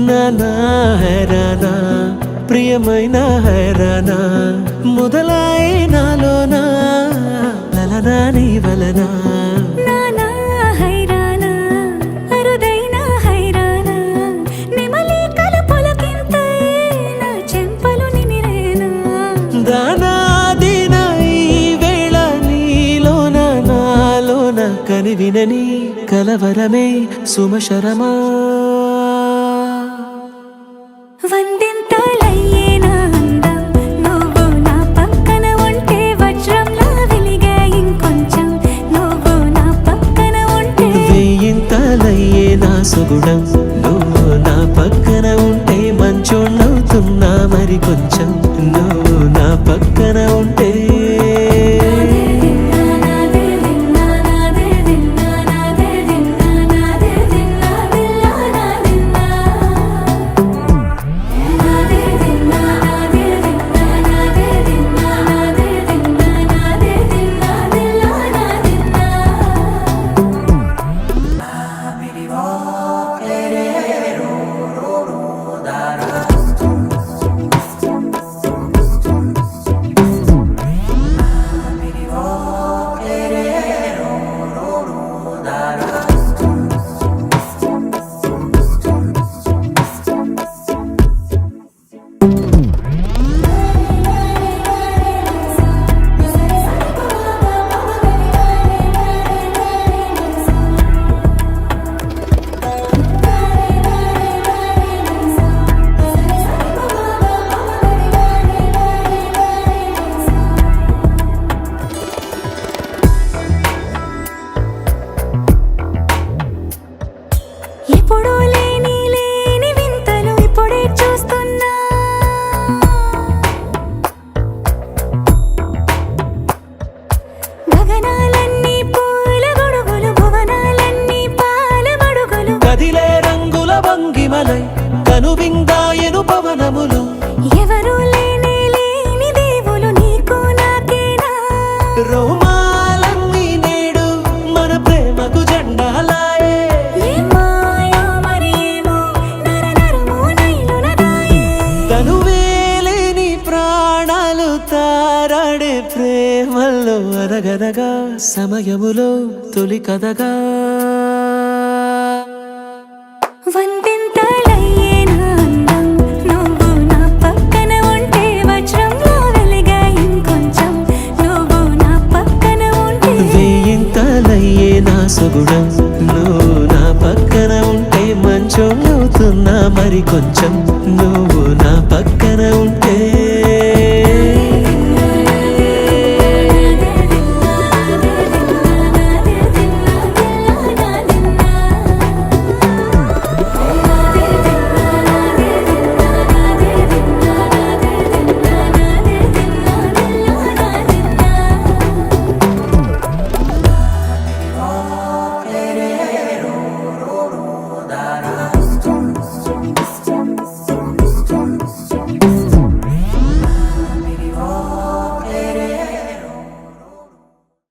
నానా హైరానా ప్రియమైన హైరానా మొదలాయి నాలోనా లలనా నీ వలనా నానా హైరానా అరుదైన హైరానా నిమలి కలుపులకింతై నా చెంపలు నిమిరేనా దానా దినా ఈ వేళ నీలోన నాలోన కనివినని కలవరమే సుమశరమా వందింతలయ్యే నా అందం నువ్వు నా పక్కన ఉంటే వజ్రంలా వెలిగే ఇంకొంచెం నువ్వు నా పక్కన ఉంటే వేయింతలయ్యే నా సుగుణం నువ్వు నా పక్కన ఉంటే మంచోణ్ణవుతున్నా మరి కొంచెం నువ్వు నా పక్కన ఉంటే ఎప్పుడూ లేని వింతలు ఇప్పుడే చూస్తున్నా గగనాలన్నీ పూల గొడుగులు భువనాలన్నీ పాల మడుగులు కదిలే రంగుల భంగిమలై కనువిందాయను పవనములు ఎవరు లేని దేవులు నీకు నాకేనా రోమాలన్నీ నేడు మన ప్రేమకు జెండాలాయే మాయో మరేమో నరనరమో నైలునదాయే తనువేలేని ప్రాణాలు తారాడే ప్రేమల్లో అరగనగా సమయములో తొలి కథగా వందింతలయ్యే నా అందం నువ్వు నా పక్కన ఉంటే వజ్రంలా వెలిగే ఇంకొంచెం నువ్వు నా పక్కన ఉంటే వేయింతలయ్యే నా సుగుణం నువ్వు నా పక్కన ఉంటే మంచోణ్ణవుతున్నా మరి కొంచెం నువ్వు నా పక్కన